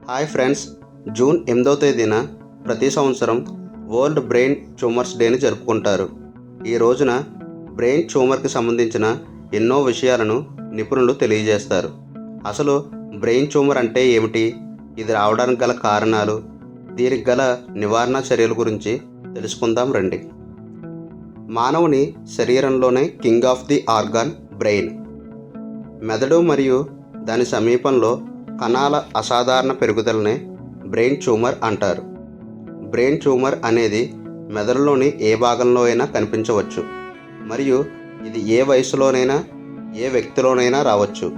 Hi friends, June 8వ తేదీన ప్రతి సంవత్సరం వరల్డ్ బ్రెయిన్ ట్యూమర్స్ డేని జరుపుకుంటారు. ఈ రోజున బ్రెయిన్ ట్యూమర్కి సంబంధించిన ఎన్నో విషయాలను నిపుణులు తెలియజేస్తారు. అసలు బ్రెయిన్ ట్యూమర్ అంటే ఏమిటి, ఇది రావడానికి గల కారణాలు, దీనికి గల నివారణ చర్యల గురించి తెలుసుకుందాం రండి. మానవుని శరీరంలోనే king of the organ brain. మెదడు మరియు దాని సమీపంలో కణాల అసాధారణ పెరుగుదలనే బ్రెయిన్ ట్యూమర్ అంటారు. బ్రెయిన్ ట్యూమర్ అనేది మెదడులోని ఏ భాగంలో అయినా కనిపించవచ్చు మరియు ఇది ఏ వయసులోనైనా ఏ వ్యక్తిలోనైనా రావచ్చు.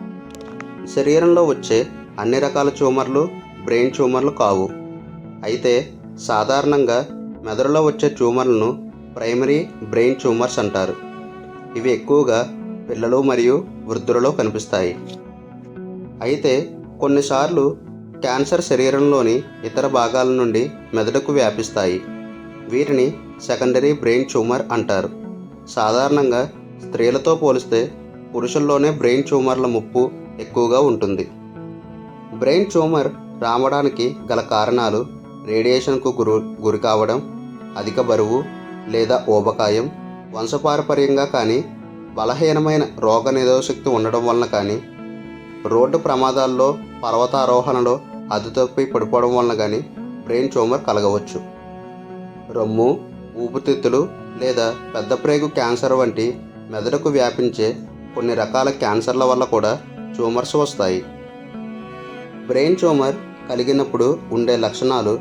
శరీరంలో వచ్చే అన్ని రకాల ట్యూమర్లు బ్రెయిన్ ట్యూమర్లు కావు. అయితే సాధారణంగా మెదడులో వచ్చే ట్యూమర్లను ప్రైమరీ బ్రెయిన్ ట్యూమర్స్ అంటారు. ఇవి ఎక్కువగా పిల్లలు మరియు వృద్ధులలో కనిపిస్తాయి. అయితే కొన్నిసార్లు క్యాన్సర్ శరీరంలోని ఇతర భాగాల నుండి మెదడుకు వ్యాపిస్తాయి. వీటిని సెకండరీ బ్రెయిన్ ట్యూమర్ అంటారు. సాధారణంగా స్త్రీలతో పోలిస్తే పురుషుల్లోనే బ్రెయిన్ ట్యూమర్ల ముప్పు ఎక్కువగా ఉంటుంది. బ్రెయిన్ ట్యూమర్ రావడానికి గల కారణాలు రేడియేషన్కు గురి కావడం, అధిక బరువు లేదా ఊబకాయం, వంశపారంపర్యంగా కానీ, బలహీనమైన రోగనిరోధశక్తి ఉండడం వలన కానీ, రోడ్డు ప్రమాదాల్లో, పర్వతారోహణలో అదుతప్పి పడిపోవడం వలన కానీ బ్రెయిన్ ట్యూమర్ కలగవచ్చు. రొమ్ము, ఊపిరితిత్తులు లేదా పెద్ద ప్రేగు క్యాన్సర్ వంటి మెదడుకు వ్యాపించే కొన్ని రకాల క్యాన్సర్ల వల్ల కూడా ట్యూమర్స్ వస్తాయి. బ్రెయిన్ ట్యూమర్ కలిగినప్పుడు ఉండే లక్షణాలు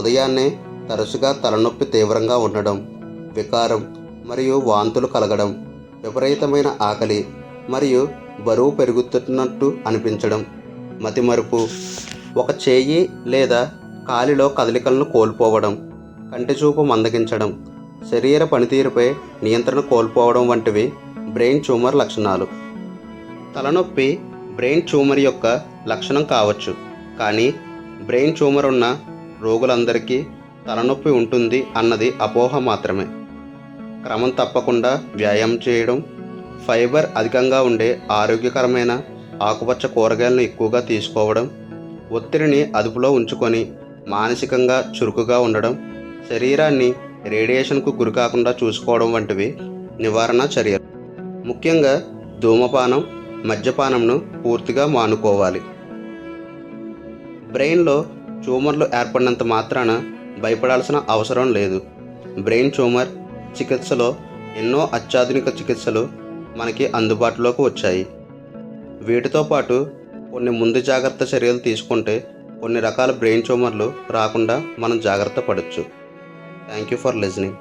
ఉదయాన్నే తరచుగా తలనొప్పి తీవ్రంగా ఉండడం, వికారం మరియు వాంతులు కలగడం, విపరీతమైన ఆకలి మరియు బరువు పెరుగుతున్నట్టు అనిపించడం, మతిమరుపు, ఒక చేయి లేదా కాలిలో కదలికలను కోల్పోవడం, కంటి చూపు మందగించడం, శరీర పనితీరుపై నియంత్రణ కోల్పోవడం వంటివి బ్రెయిన్ ట్యూమర్ లక్షణాలు. తలనొప్పి బ్రెయిన్ ట్యూమర్ యొక్క లక్షణం కావచ్చు, కానీ బ్రెయిన్ ట్యూమర్ ఉన్న రోగులందరికీ తలనొప్పి ఉంటుంది అన్నది అపోహ మాత్రమే. క్రమం తప్పకుండా వ్యాయామం చేయడం, ఫైబర్ అధికంగా ఉండే ఆరోగ్యకరమైన ఆకుపచ్చ కూరగాయలను ఎక్కువగా తీసుకోవడం, ఒత్తిడిని అదుపులో ఉంచుకొని మానసికంగా చురుకుగా ఉండడం, శరీరాన్ని రేడియేషన్కు గురికాకుండా చూసుకోవడం వంటివి నివారణ చర్యలు. ముఖ్యంగా ధూమపానం, మద్యపానంను పూర్తిగా మానుకోవాలి. బ్రెయిన్లో ట్యూమర్లు ఏర్పడినంత మాత్రాన భయపడాల్సిన అవసరం లేదు. బ్రెయిన్ ట్యూమర్ చికిత్సలో ఎన్నో అత్యాధునిక చికిత్సలు మనకి అందుబాటులోకి వచ్చాయి. వీటితో పాటు కొన్ని ముందు జాగ్రత్త చర్యలు తీసుకుంటే కొన్ని రకాల బ్రెయిన్ ట్యూమర్లు రాకుండా మనం జాగ్రత్త పడవచ్చు. Thank you for listening.